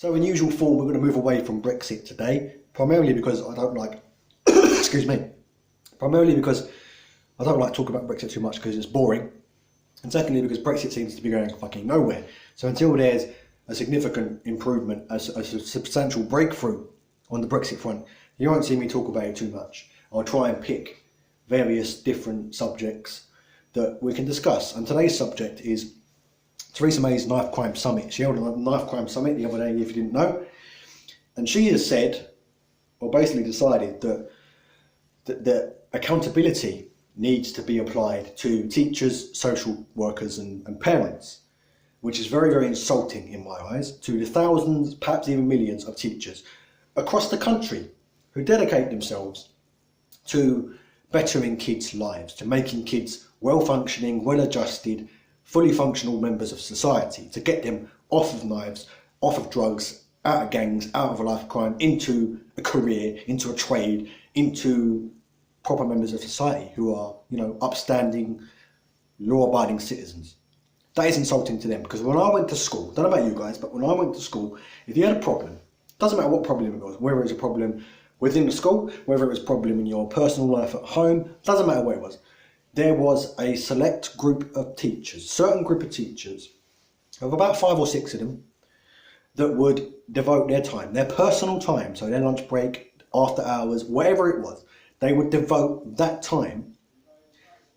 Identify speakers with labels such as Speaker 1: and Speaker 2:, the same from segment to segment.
Speaker 1: So in usual form, we're going to move away from Brexit today, primarily because I don't like, excuse me, primarily because I don't like talking about Brexit too much because it's boring. And secondly, because Brexit seems to be going fucking nowhere. So until there's a significant improvement, a substantial breakthrough on the Brexit front, you won't see me talk about it too much. I'll try and pick various different subjects that we can discuss. And today's subject is Theresa May's Knife Crime Summit. She held a Knife Crime Summit the other day, if you didn't know. And she has said, or basically decided, that accountability needs to be applied to teachers, social workers and parents, which is very, very insulting in my eyes to the thousands, perhaps even millions of teachers across the country who dedicate themselves to bettering kids' lives, to making kids well-functioning, well-adjusted, fully functional members of society, to get them off of knives, off of drugs, out of gangs, out of a life of crime, into a career, into a trade, into proper members of society who are, upstanding, law-abiding citizens. That is insulting to them, because when I went to school, I don't know about you guys, but when I went to school, if you had a problem, doesn't matter what problem it was, whether it was a problem within the school, whether it was a problem in your personal life at home, doesn't matter what it was, there was a select group of teachers, certain group of teachers, of about 5 or 6 of them, that would devote their time, their personal time, so their lunch break, after hours, whatever it was, they would devote that time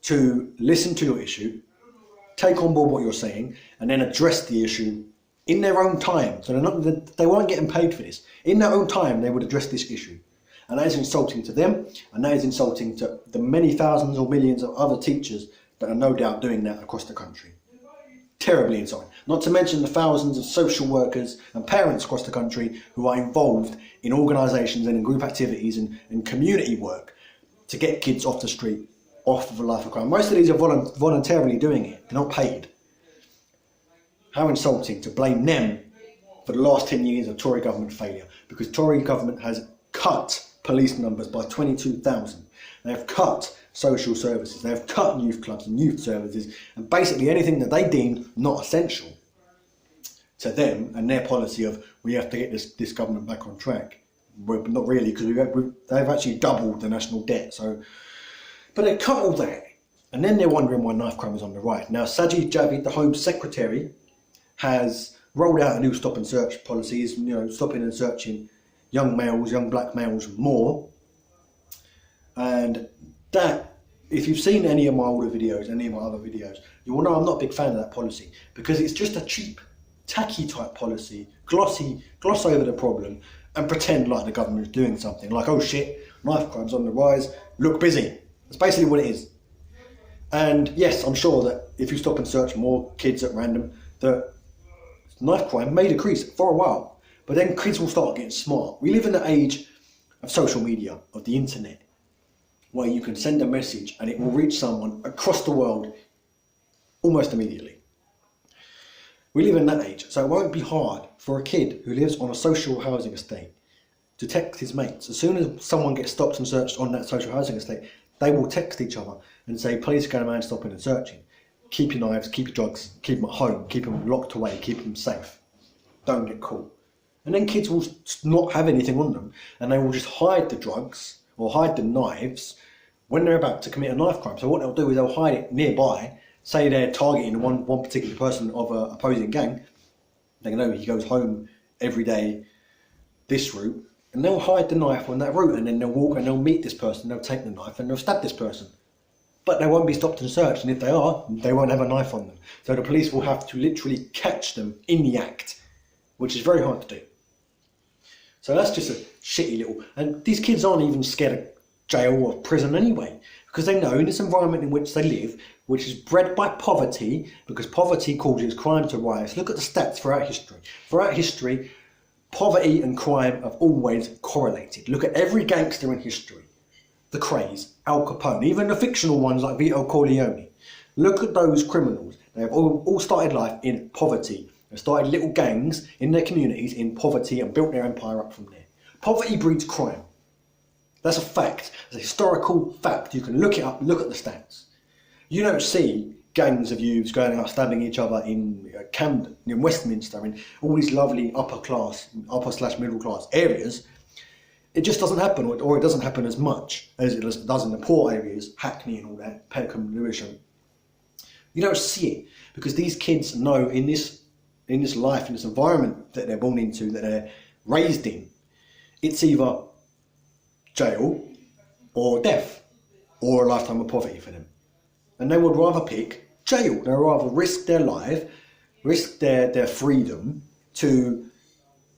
Speaker 1: to listen to your issue, take on board what you're saying, and then address the issue in their own time. So they weren't getting paid for this. In their own time, they would address this issue. And that is insulting to them, and that is insulting to the many thousands or millions of other teachers that are no doubt doing that across the country. Terribly insulting. Not to mention the thousands of social workers and parents across the country who are involved in organisations and in group activities and community work to get kids off the street, off of a life of crime. Most of these are voluntarily doing it. They're not paid. How insulting to blame them for the last 10 years of Tory government failure, because Tory government has cut police numbers by 22,000. They have cut social services, they have cut youth clubs and youth services, and basically anything that they deemed not essential to them and their policy of we have to get this government back on track. Well, not really, because they've actually doubled the national debt. But they cut all that, and then they're wondering why knife crime is on the rise. Now, Sajid Javid, the Home Secretary, has rolled out a new stop and search policies, stopping and searching young males, young black males more. And that, if you've seen any of my older videos, any of my other videos, you will know I'm not a big fan of that policy, because it's just a cheap, tacky type policy, gloss over the problem and pretend like the government is doing something, like, oh shit, knife crime's on the rise, look busy. That's basically what it is. And yes, I'm sure that if you stop and search more kids at random, that knife crime may decrease for a while. But then kids will start getting smart. We live in the age of social media, of the internet, where you can send a message and it will reach someone across the world almost immediately. We live in that age, so it won't be hard for a kid who lives on a social housing estate to text his mates. As soon as someone gets stopped and searched on that social housing estate, they will text each other and say, please go man stopping and searching. Keep your knives, keep your drugs, keep them at home, keep them locked away, keep them safe. Don't get caught. And then kids will not have anything on them, and they will just hide the drugs or hide the knives when they're about to commit a knife crime. So what they'll do is they'll hide it nearby, say they're targeting one particular person of an opposing gang. They know he goes home every day this route, and they'll hide the knife on that route, and then they'll walk and they'll meet this person, they'll take the knife and they'll stab this person. But they won't be stopped and searched, and if they are, they won't have a knife on them. So the police will have to literally catch them in the act, which is very hard to do. So that's just a shitty little... And these kids aren't even scared of jail or prison anyway, because they know in this environment in which they live, which is bred by poverty, because poverty causes crime to rise. Look at the stats throughout history. Throughout history, poverty and crime have always correlated. Look at every gangster in history. The Krays, Al Capone, even the fictional ones like Vito Corleone. Look at those criminals. They have all started life in poverty. They started little gangs in their communities in poverty and built their empire up from there. Poverty breeds crime. That's a fact. It's a historical fact. You can look it up, look at the stats. You don't see gangs of youths going out stabbing each other in Camden, in Westminster, in all these lovely upper/middle class areas, it just doesn't happen, or it doesn't happen as much as it does in the poor areas, Hackney and all that, Peckham, Lewisham. You don't see it because these kids know in this life, in this environment that they're born into, that they're raised in, it's either jail or death or a lifetime of poverty for them. And they would rather pick jail. They'd rather risk their life, risk their freedom to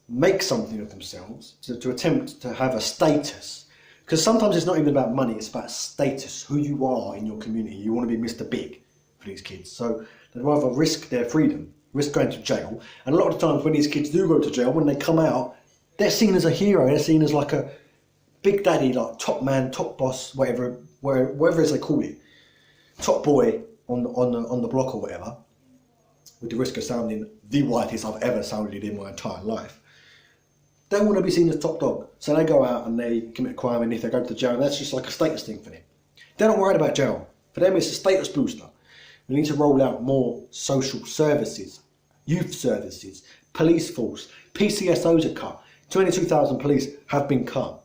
Speaker 1: make something of themselves, to attempt to have a status. Because sometimes it's not even about money, it's about status, who you are in your community. You want to be Mr. Big for these kids. So they'd rather risk their freedom, risk going to jail. And a lot of times when these kids do go to jail, when they come out, they're seen as a hero. They're seen as like a big daddy, like top man, top boss, whatever as they call it. Top boy on the block or whatever, with the risk of sounding the whitest I've ever sounded in my entire life. They want to be seen as top dog. So they go out and they commit a crime, and if they go to jail, that's just like a status thing for them. They're not worried about jail. For them, it's a status booster. We need to roll out more social services, youth services, police force. PCSOs are cut. 22,000 police have been cut.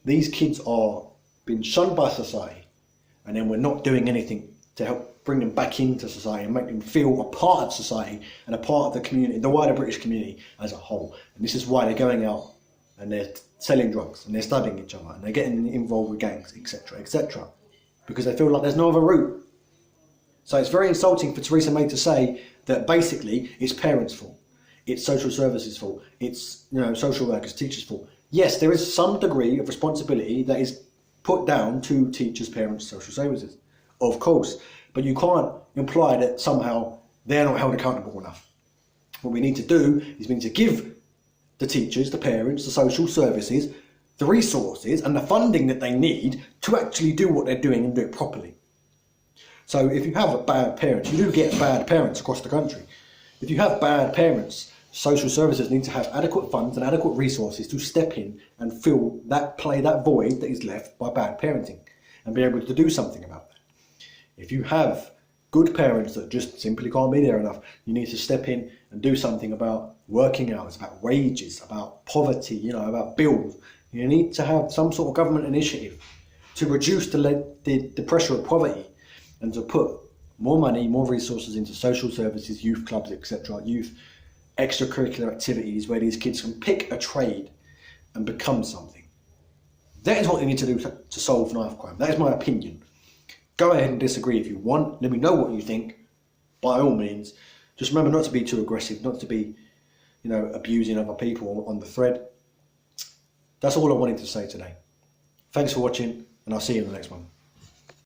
Speaker 1: These kids are being shunned by society, and then we're not doing anything to help bring them back into society and make them feel a part of society and a part of the community, the wider British community as a whole. And this is why they're going out and they're selling drugs and they're stabbing each other and they're getting involved with gangs, etc., etc., because they feel like there's no other route. So it's very insulting for Theresa May to say that basically it's parents' fault, it's social services' fault, it's social workers, teachers' fault. Yes, there is some degree of responsibility that is put down to teachers, parents, social services, of course, but you can't imply that somehow they're not held accountable enough. What we need to do is we need to give the teachers, the parents, the social services, the resources and the funding that they need to actually do what they're doing and do it properly. So if you have bad parents, you do get bad parents across the country. If you have bad parents, social services need to have adequate funds and adequate resources to step in and fill that void that is left by bad parenting and be able to do something about that. If you have good parents that just simply can't be there enough, you need to step in and do something about working hours, about wages, about poverty, about bills. You need to have some sort of government initiative to reduce the pressure of poverty and to put more money, more resources into social services, youth clubs, etc., youth extracurricular activities where these kids can pick a trade and become something. That is what they need to do to solve knife crime. That is my opinion. Go ahead and disagree if you want. Let me know what you think. By all means. Just remember not to be too aggressive, not to be, abusing other people on the thread. That's all I wanted to say today. Thanks for watching, and I'll see you in the next one.